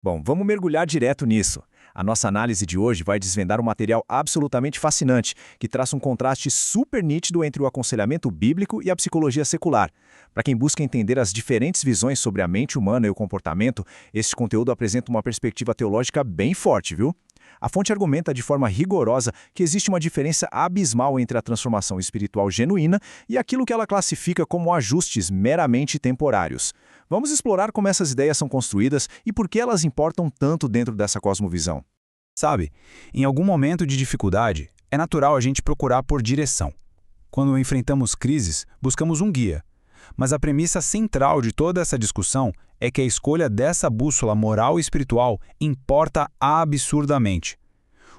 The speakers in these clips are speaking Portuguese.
Bom, vamos mergulhar direto nisso. A nossa análise de hoje vai desvendar um material absolutamente fascinante, que traça um contraste super nítido entre o aconselhamento bíblico e a psicologia secular. Para quem busca entender as diferentes visões sobre a mente humana e o comportamento, esse conteúdo apresenta uma perspectiva teológica bem forte, viu? A fonte argumenta de forma rigorosa que existe uma diferença abismal entre a transformação espiritual genuína e aquilo que ela classifica como ajustes meramente temporários. Vamos explorar como essas ideias são construídas e por que elas importam tanto dentro dessa cosmovisão. Sabe, em algum momento de dificuldade, é natural a gente procurar por direção. Quando enfrentamos crises, buscamos um guia. Mas a premissa central de toda essa discussão é que a escolha dessa bússola moral e espiritual importa absurdamente.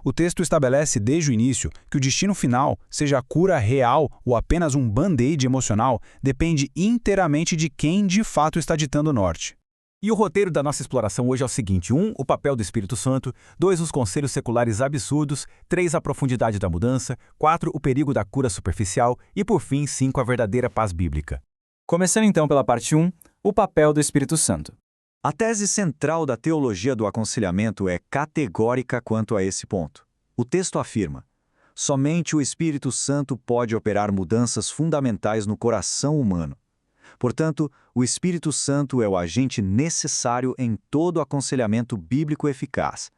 O texto estabelece desde o início que o destino final, seja a cura real ou apenas um band-aid emocional, depende inteiramente de quem de fato está ditando o norte. E o roteiro da nossa exploração hoje é o seguinte: 1. O papel do Espírito Santo. 2. Os conselhos seculares absurdos. 3. A profundidade da mudança. 4. O perigo da cura superficial. E, por fim, 5. A verdadeira paz bíblica. Começando então pela parte 1, o papel do Espírito Santo. A tese central da teologia do aconselhamento é categórica quanto a esse ponto. O texto afirma: somente o Espírito Santo pode operar mudanças fundamentais no coração humano. Portanto, o Espírito Santo é o agente necessário em todo aconselhamento bíblico eficaz.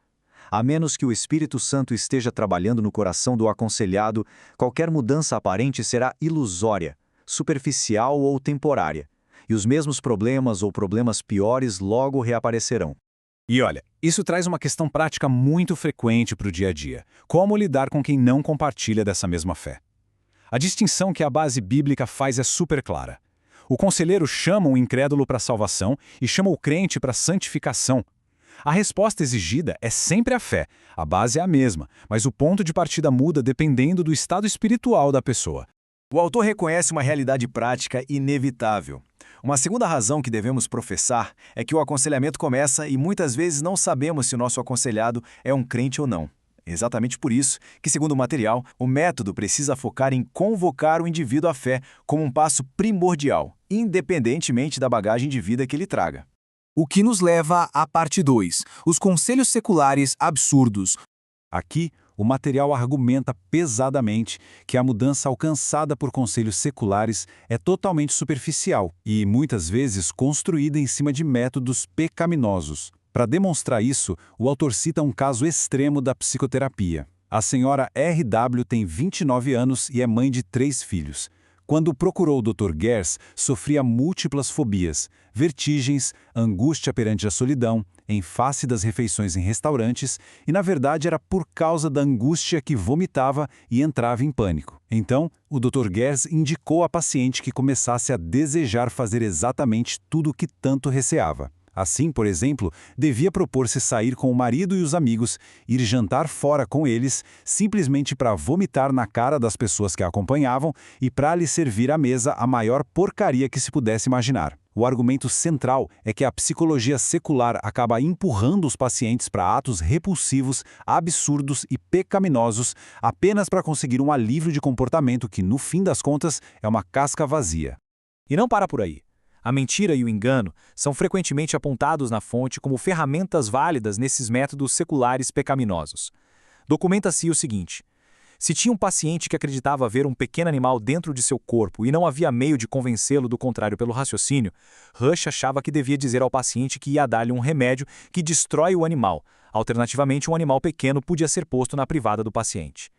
A menos que o Espírito Santo esteja trabalhando no coração do aconselhado, qualquer mudança aparente será ilusória, superficial ou temporária, e os mesmos problemas ou problemas piores logo reaparecerão. E olha, isso traz uma questão prática muito frequente para o dia a dia: como lidar com quem não compartilha dessa mesma fé. A distinção que a base bíblica faz é super clara. O conselheiro chama o incrédulo para a salvação e chama o crente para a santificação. A resposta exigida é sempre a fé, a base é a mesma, mas o ponto de partida muda dependendo do estado espiritual da pessoa. O autor reconhece uma realidade prática inevitável. Uma segunda razão que devemos professar é que o aconselhamento começa e muitas vezes não sabemos se o nosso aconselhado é um crente ou não. Exatamente por isso que, segundo o material, o método precisa focar em convocar o indivíduo à fé como um passo primordial, independentemente da bagagem de vida que ele traga. O que nos leva à parte 2, os conselhos seculares absurdos. Aqui, o material argumenta pesadamente que a mudança alcançada por conselhos seculares é totalmente superficial e, muitas vezes, construída em cima de métodos pecaminosos. Para demonstrar isso, o autor cita um caso extremo da psicoterapia. A senhora R.W. tem 29 anos e é mãe de 3 filhos. Quando procurou o Dr. Gers, sofria múltiplas fobias, vertigens, angústia perante a solidão, em face das refeições em restaurantes, e na verdade era por causa da angústia que vomitava e entrava em pânico. Então, o Dr. Gers indicou à paciente que começasse a desejar fazer exatamente tudo o que tanto receava. Assim, por exemplo, devia propor-se sair com o marido e os amigos, ir jantar fora com eles, simplesmente para vomitar na cara das pessoas que a acompanhavam e para lhe servir à mesa a maior porcaria que se pudesse imaginar. O argumento central é que a psicologia secular acaba empurrando os pacientes para atos repulsivos, absurdos e pecaminosos apenas para conseguir um alívio de comportamento que, no fim das contas, é uma casca vazia. E não para por aí. A mentira e o engano são frequentemente apontados na fonte como ferramentas válidas nesses métodos seculares pecaminosos. Documenta-se o seguinte: se tinha um paciente que acreditava ver um pequeno animal dentro de seu corpo e não havia meio de convencê-lo do contrário pelo raciocínio, Rush achava que devia dizer ao paciente que ia dar-lhe um remédio que destrói o animal. Alternativamente, um animal pequeno podia ser posto na privada do paciente.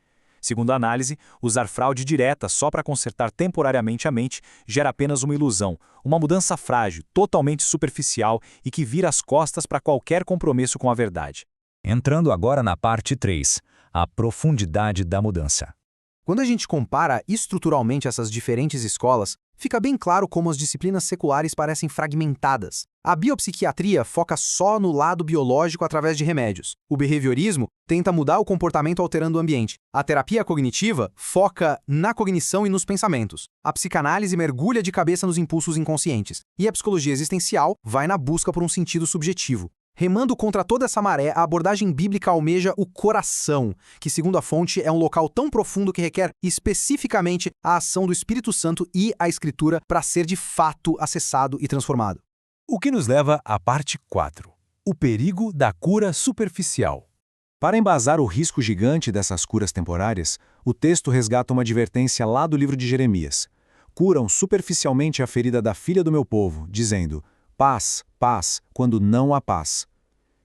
Segundo a análise, usar fraude direta só para consertar temporariamente a mente gera apenas uma ilusão, uma mudança frágil, totalmente superficial e que vira as costas para qualquer compromisso com a verdade. Entrando agora na parte 3, a profundidade da mudança. Quando a gente compara estruturalmente essas diferentes escolas, fica bem claro como as disciplinas seculares parecem fragmentadas. A biopsiquiatria foca só no lado biológico através de remédios. O behaviorismo tenta mudar o comportamento alterando o ambiente. A terapia cognitiva foca na cognição e nos pensamentos. A psicanálise mergulha de cabeça nos impulsos inconscientes. E a psicologia existencial vai na busca por um sentido subjetivo. Remando contra toda essa maré, a abordagem bíblica almeja o coração, que, segundo a fonte, é um local tão profundo que requer especificamente a ação do Espírito Santo e a Escritura para ser de fato acessado e transformado. O que nos leva à parte 4, O perigo da cura superficial. Para embasar o risco gigante dessas curas temporárias, o texto resgata uma advertência lá do livro de Jeremias. Curam superficialmente a ferida da filha do meu povo, dizendo: paz, paz, quando não há paz.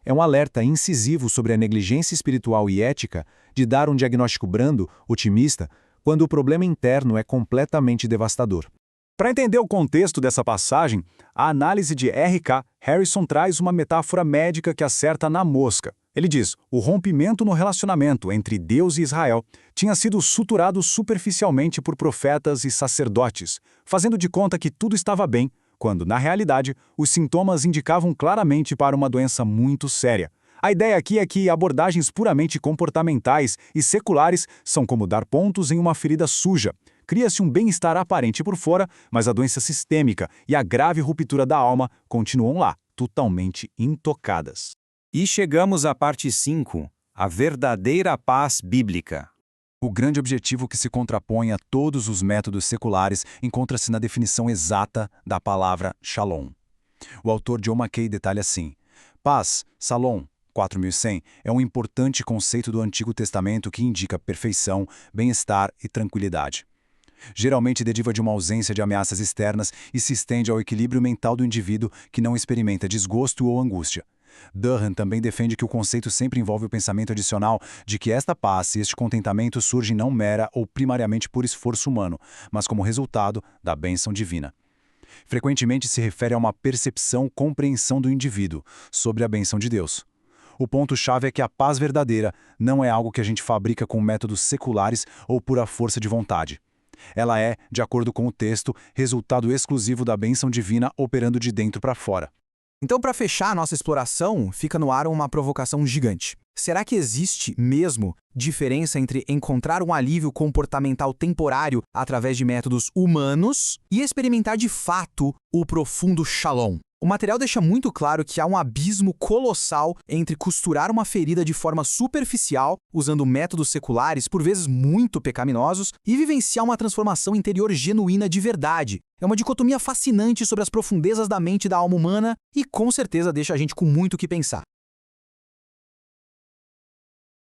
É um alerta incisivo sobre a negligência espiritual e ética de dar um diagnóstico brando, otimista, quando o problema interno é completamente devastador. Para entender o contexto dessa passagem, a análise de R.K. Harrison traz uma metáfora médica que acerta na mosca. Ele diz: o rompimento no relacionamento entre Deus e Israel tinha sido suturado superficialmente por profetas e sacerdotes, fazendo de conta que tudo estava bem, quando, na realidade, os sintomas indicavam claramente para uma doença muito séria. A ideia aqui é que abordagens puramente comportamentais e seculares são como dar pontos em uma ferida suja. Cria-se um bem-estar aparente por fora, mas a doença sistêmica e a grave ruptura da alma continuam lá, totalmente intocadas. E chegamos à parte 5, a verdadeira paz bíblica. O grande objetivo que se contrapõe a todos os métodos seculares encontra-se na definição exata da palavra shalom. O autor John Mackay detalha assim: paz, shalom, 4100, é um importante conceito do Antigo Testamento que indica perfeição, bem-estar e tranquilidade. Geralmente deriva de uma ausência de ameaças externas e se estende ao equilíbrio mental do indivíduo que não experimenta desgosto ou angústia. Durham também defende que o conceito sempre envolve o pensamento adicional de que esta paz e este contentamento surgem não mera ou primariamente por esforço humano, mas como resultado da bênção divina. Frequentemente se refere a uma percepção-compreensão do indivíduo sobre a bênção de Deus. O ponto-chave é que a paz verdadeira não é algo que a gente fabrica com métodos seculares ou pura força de vontade. Ela é, de acordo com o texto, resultado exclusivo da bênção divina operando de dentro para fora. Então, para fechar a nossa exploração, fica no ar uma provocação gigante. Será que existe mesmo diferença entre encontrar um alívio comportamental temporário através de métodos humanos e experimentar de fato o profundo shalom? O material deixa muito claro que há um abismo colossal entre costurar uma ferida de forma superficial, usando métodos seculares, por vezes muito pecaminosos, e vivenciar uma transformação interior genuína de verdade. É uma dicotomia fascinante sobre as profundezas da mente e da alma humana e com certeza deixa a gente com muito o que pensar.